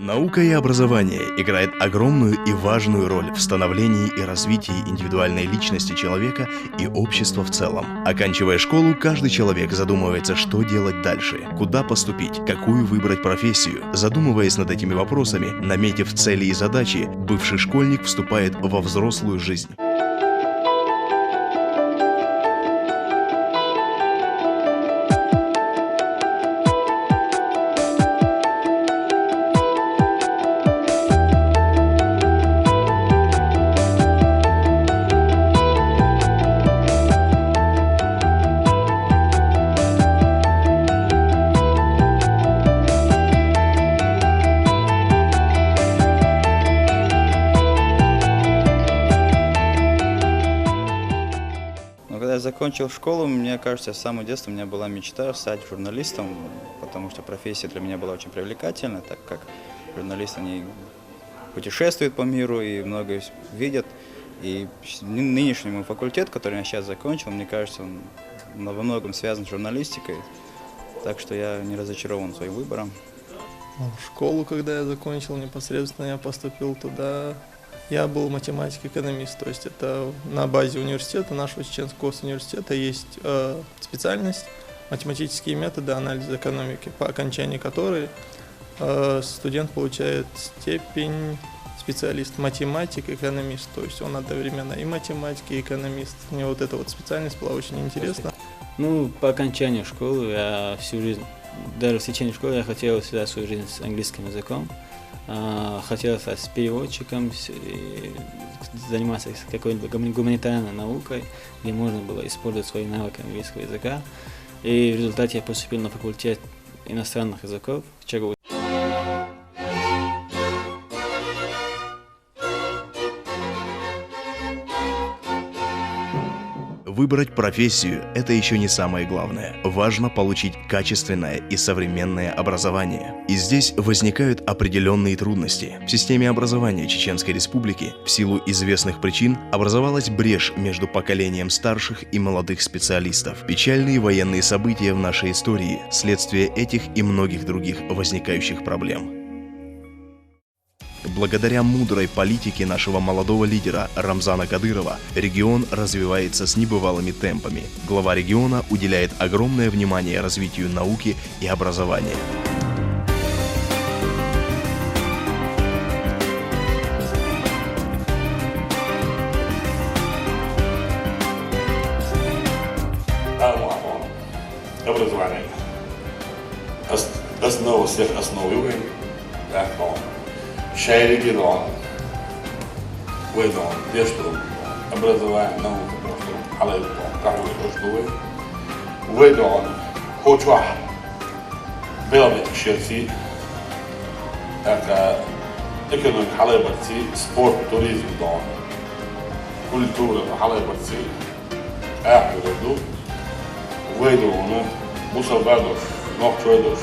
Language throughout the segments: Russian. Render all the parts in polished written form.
Наука и образование играют огромную и важную роль в становлении и развитии индивидуальной личности человека и общества в целом. Оканчивая школу, каждый человек задумывается, что делать дальше, куда поступить, какую выбрать профессию. Задумываясь над этими вопросами, наметив цели и задачи, бывший школьник вступает во взрослую жизнь. Когда я закончил школу, мне кажется, с самого детства у меня была мечта стать журналистом, потому что профессия для меня была очень привлекательна, так как журналисты, они путешествуют по миру и многое видят. И нынешний мой факультет, который я сейчас закончил, мне кажется, он во многом связан с журналистикой, так что я не разочарован своим выбором. В школу, когда я закончил, непосредственно я поступил туда. Я был математик-экономист, то есть это на базе университета, нашего Чеченского госуниверситета, есть специальность математические методы анализа экономики, по окончании которой студент получает степень специалист математик-экономист, то есть он одновременно и математик, и экономист. Мне вот эта вот специальность была очень интересна. По окончанию школы я всю жизнь, даже в течение школы я хотел связать свою жизнь с английским языком. Хотел стать переводчиком, заниматься какой-нибудь гуманитарной наукой, где можно было использовать свои навыки английского языка. И в результате я поступил на факультет иностранных языков в ЧГУ. Выбрать профессию – это еще не самое главное. Важно получить качественное и современное образование. И здесь возникают определенные трудности. В системе образования Чеченской Республики в силу известных причин образовалась брешь между поколением старших и молодых специалистов. Печальные военные события в нашей истории – следствие этих и многих других возникающих проблем. Благодаря мудрой политике нашего молодого лидера Рамзана Кадырова регион развивается с небывалыми темпами. Глава региона уделяет огромное внимание развитию науки и образования. Образование. Основа всех основ юга. Шайригидон, Уэдон, Дешту, образование, наука, просто халайдон, карвы, рождуы, Уэдон, Хочуа, Беломет, Шерси, экономика, халайбарци, спорт, туризм, дон, культура, халайбарци, рожду, Уэдон, Мусавадош, Нохчуэдош,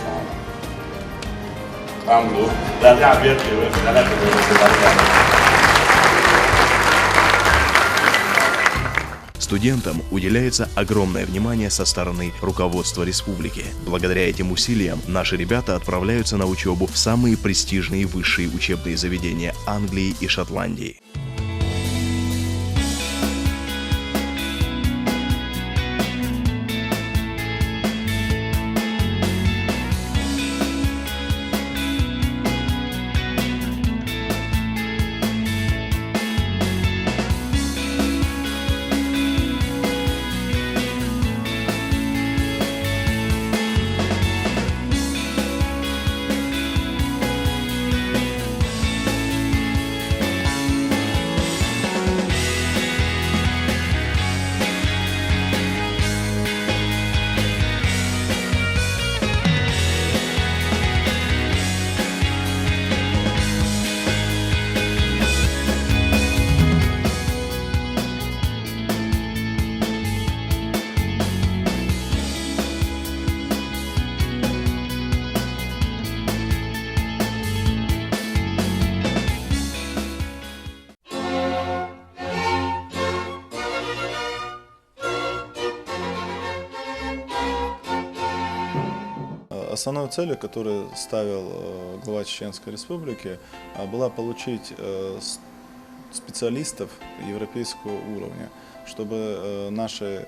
Студентам уделяется огромное внимание со стороны руководства республики. Благодаря этим усилиям наши ребята отправляются на учебу в самые престижные высшие учебные заведения Англии и Шотландии. основной целью, которую ставил глава Чеченской Республики, была получить специалистов европейского уровня, чтобы наши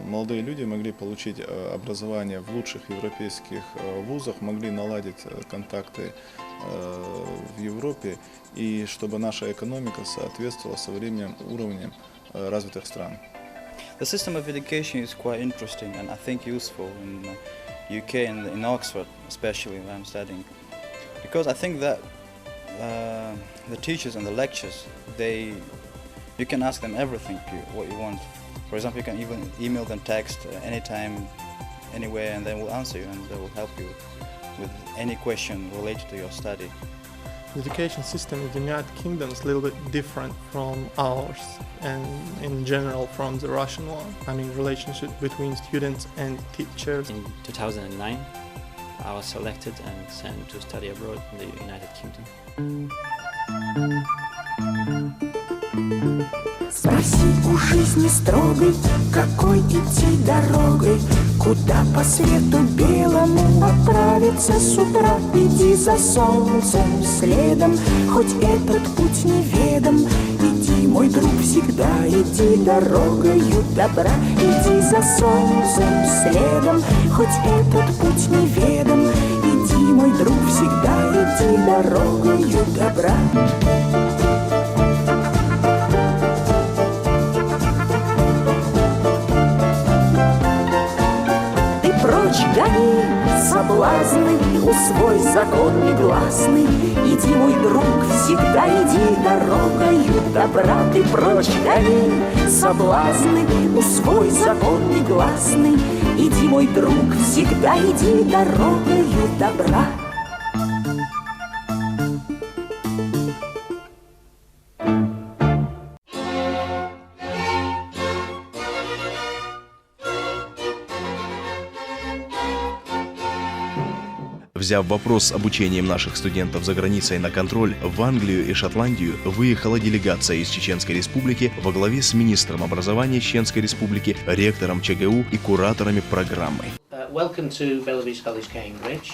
молодые люди могли получить образование в лучших европейских вузах, могли наладить контакты в Европе и чтобы наша экономика соответствовала современным уровням развитых стран. The system of education is quite interesting and I think useful in UK and in Oxford, especially where I'm studying, because I think that the teachers and the lectures, you can ask them everything what you want. For example, you can even email them text anytime, anywhere, and they will answer you and they will help you with any question related to your study. The education system in the United Kingdom is a little bit different from ours and in general from the Russian one. I mean, relationship between students and teachers. In 2009, I was selected and sent to study abroad in the United Kingdom. Спроси у жизни строгой, какой идти дорогой, куда по свету белому отправиться с утра. Иди за солнцем следом, хоть этот путь неведом. Иди, мой друг, всегда иди дорогою добра. Иди за солнцем следом, хоть этот путь неведом. Иди, мой друг, всегда иди дорогою добра. Гони соблазны, усвой закон негласный. Иди, мой друг, всегда иди дорогою добра. Ты прочь гони соблазны, усвой закон негласный. Иди, мой друг, всегда иди дорогою добра. Взяв вопрос с обучением наших студентов за границей на контроль, в Англию и Шотландию выехала делегация из Чеченской Республики во главе с министром образования Чеченской Республики, ректором ЧГУ и кураторами программы. Welcome to Belarus College, Cambridge.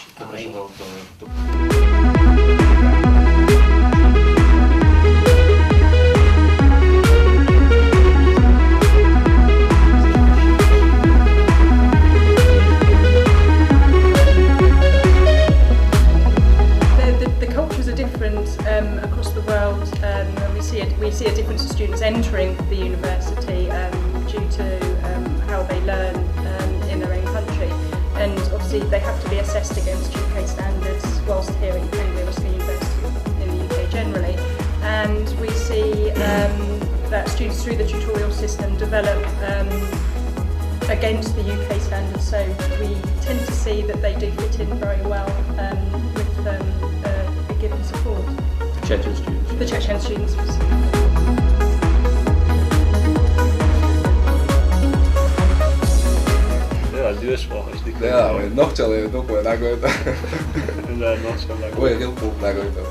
Across the world, and we see a difference in students entering the university due to how they learn in their own country, and obviously they have to be assessed against UK standards whilst here at Cambridge University in the UK generally, and we see that students through the tutorial system develop against the UK standards, so we tend to see that they do fit in very well with a given support. Chechen students. The Chechen students. Jaa, või Nohtšal ei tupu nagu ida. Või hilpu nagu ida.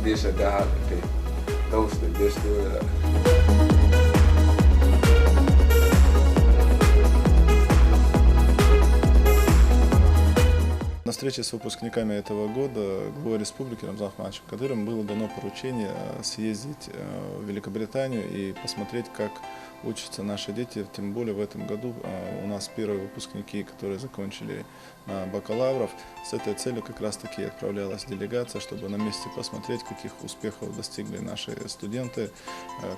Niissä tähän tõustud just üle. На встрече с выпускниками этого года главой республики Рамзаном Ахмадовичем Кадыровым было дано поручение съездить в Великобританию и посмотреть, как учатся наши дети. Тем более в этом году у нас первые выпускники, которые закончили бакалавров. С этой целью как раз таки отправлялась делегация, чтобы на месте посмотреть, каких успехов достигли наши студенты,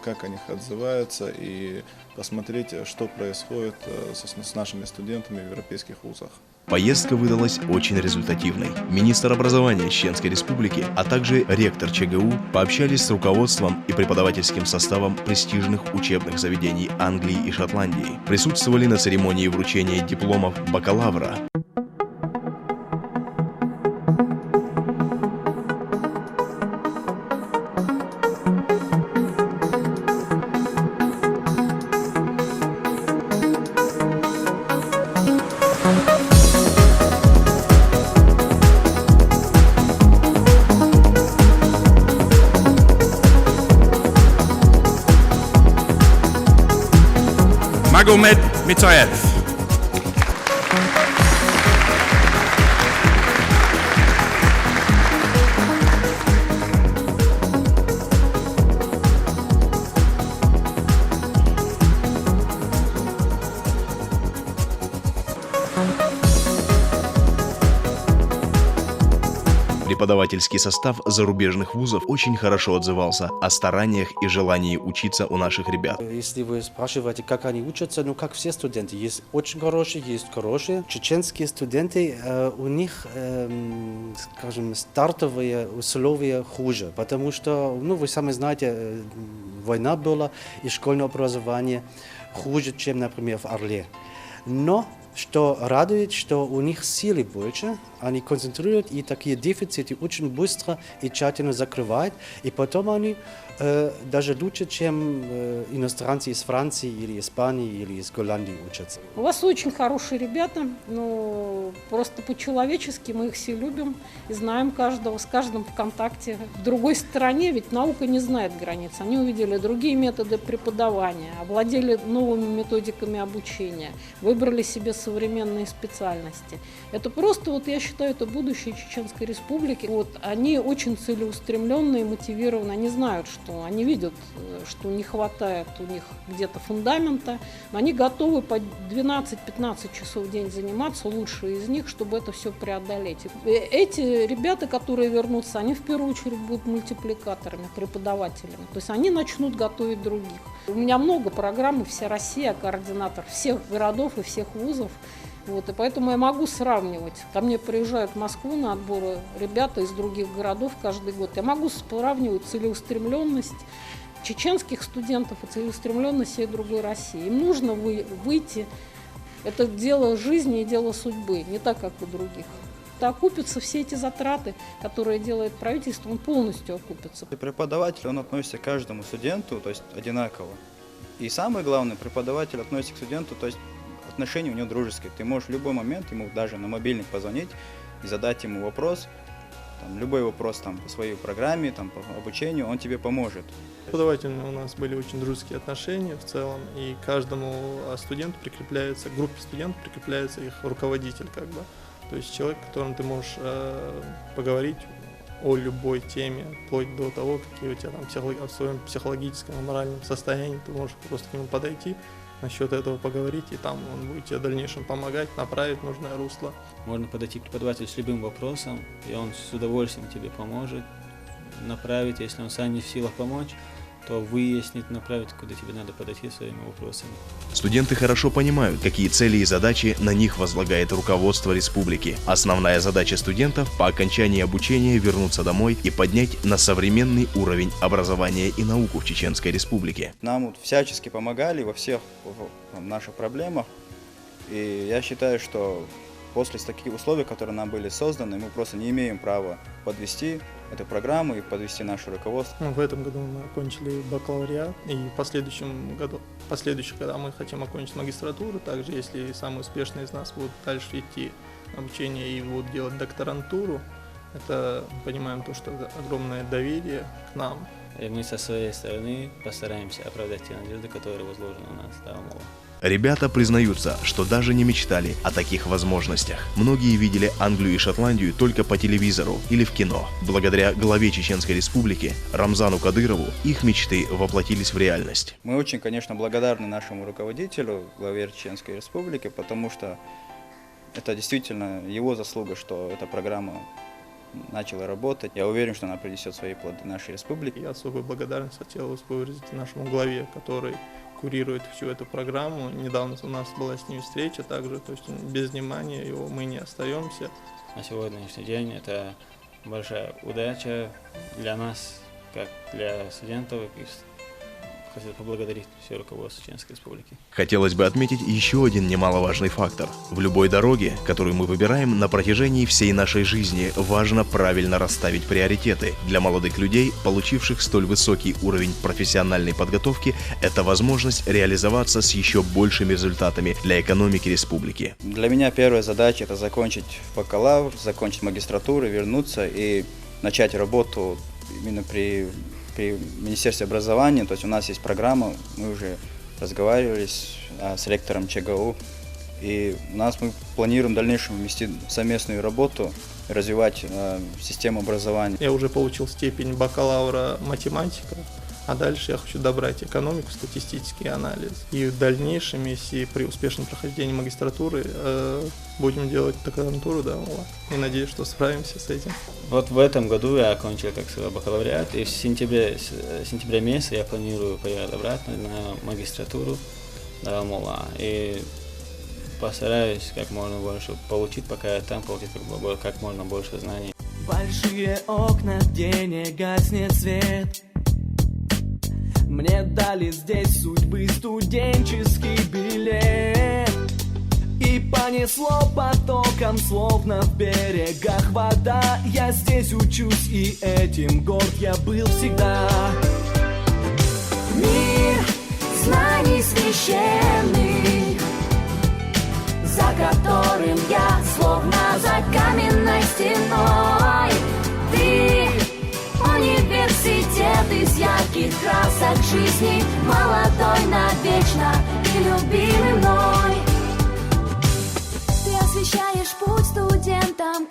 как о них отзываются и посмотреть, что происходит с нашими студентами в европейских вузах. Поездка выдалась очень результативной. Министр образования Чеченской Республики, а также ректор ЧГУ пообщались с руководством и преподавательским составом престижных учебных заведений Англии и Шотландии. Присутствовали на церемонии вручения дипломов бакалавра. Magomed Mitayev. Преподавательский состав зарубежных вузов очень хорошо отзывался о стараниях и желании учиться у наших ребят. Если вы спрашиваете, как они учатся, ну как все студенты, есть очень хорошие, есть хорошие. Чеченские студенты, у них, скажем, стартовые условия хуже, потому что, ну вы сами знаете, война была и школьное образование хуже, чем, например, в Орле. Но что радует, что у них силы больше, они концентрируют и такие дефициты очень быстро и тщательно закрывают, и потом они даже лучше, чем иностранцы из Франции или Испании или из Голландии учатся. У вас очень хорошие ребята, но просто по-человечески мы их все любим и знаем каждого, с каждым в контакте. В другой стороне ведь наука не знает границ. Они увидели другие методы преподавания, овладели новыми методиками обучения, выбрали себе современные специальности. Это просто, вот я считаю, это будущее Чеченской Республики. Вот, они очень целеустремленные, мотивированы, они знают, что они видят, что не хватает у них где-то фундамента, но они готовы по 12-15 часов в день заниматься, лучшие из них, чтобы это все преодолеть. Эти ребята, которые вернутся, они в первую очередь будут мультипликаторами, преподавателями, то есть они начнут готовить других. У меня много программ, вся Россия, координатор всех городов и всех вузов. Вот, и поэтому я могу сравнивать. Ко мне приезжают в Москву на отборы ребята из других городов каждый год. Я могу сравнивать целеустремленность чеченских студентов и целеустремленность всей другой России. Им нужно выйти. Это дело жизни и дело судьбы, не так, как у других. Это окупятся все эти затраты, которые делает правительство, он полностью окупится. Преподаватель, он относится к каждому студенту, то есть одинаково. И самое главное, преподаватель относится к студенту, то есть отношения у него дружеские. Ты можешь в любой момент ему даже на мобильник позвонить и задать ему вопрос, там, любой вопрос там, по своей программе, там, по обучению, он тебе поможет. Преподавательные у нас были очень дружеские отношения в целом, и каждому студенту прикрепляется, к группе студентов прикрепляется их руководитель, как бы. То есть человек, с которым ты можешь поговорить о любой теме, вплоть до того, какие у тебя там в своем психологическом и моральном состоянии, ты можешь просто к нему подойти, насчет этого поговорить, и там он будет тебе в дальнейшем помогать, направить в нужное русло. Можно подойти к преподавателю с любым вопросом, и он с удовольствием тебе поможет направить, если он сам не в силах помочь, то выяснить, направить, куда тебе надо подойти своими вопросами. Студенты хорошо понимают, какие цели и задачи на них возлагает руководство республики. Основная задача студентов по окончании обучения вернуться домой и поднять на современный уровень образования и науку в Чеченской Республике. Нам вот всячески помогали во всех наших проблемах, и я считаю, что после таких условий, которые нам были созданы, мы просто не имеем права подвести эту программу и подвести наше руководство. В этом году мы окончили бакалавриат, и в последующих годах мы хотим окончить магистратуру. Также, если самые успешные из нас будут дальше идти обучение и будут делать докторантуру, это понимаем то, что это огромное доверие к нам. И мы со своей стороны постараемся оправдать те надежды, которые возложены на нас. Слава Богу. Ребята признаются, что даже не мечтали о таких возможностях. Многие видели Англию и Шотландию только по телевизору или в кино. Благодаря главе Чеченской Республики Рамзану Кадырову их мечты воплотились в реальность. Мы очень, конечно, благодарны нашему руководителю, главе Чеченской Республики, потому что это действительно его заслуга, что эта программа начала работать. Я уверен, что она принесет свои плоды нашей республике. И особую благодарность хотелось бы выразить нашему главе, который курирует всю эту программу. Недавно у нас была с ним встреча также, то есть без внимания его мы не остаемся. На сегодняшний день это большая удача для нас, как для студентов. Хотел поблагодарить все руководство Чеченской Республики. Хотелось бы отметить еще один немаловажный фактор. В любой дороге, которую мы выбираем на протяжении всей нашей жизни, важно правильно расставить приоритеты. Для молодых людей, получивших столь высокий уровень профессиональной подготовки, это возможность реализоваться с еще большими результатами для экономики республики. Для меня первая задача – это закончить бакалавр, закончить магистратуру, вернуться и начать работу именно при Министерстве образования. То есть у нас есть программа, мы уже разговаривали с ректором ЧГУ, и мы планируем в дальнейшем вести совместную работу, развивать систему образования. Я уже получил степень бакалавра математика, А дальше я хочу добрать экономику, статистический анализ. И в дальнейшем, если при успешном прохождении магистратуры будем делать докторантуру, да, вот. И надеюсь, что справимся с этим. Вот в этом году я окончил, как сказал, бакалавриат, и в сентябре месяце я планирую поехать обратно на магистратуру Алмала. И постараюсь как можно больше получить, пока я там, получить как можно больше знаний. Большие окна, где не гаснет свет. Мне дали здесь судьбы студенческий билет. И понесло потоком, словно в берегах вода. Я здесь учусь, и этим горд я был всегда. Мир знаний священный, за которым я словно за каменной стеной. Ты университет из ярких красок жизни, молодой навечно и любимый мной. Ты освещаешь путь студентам,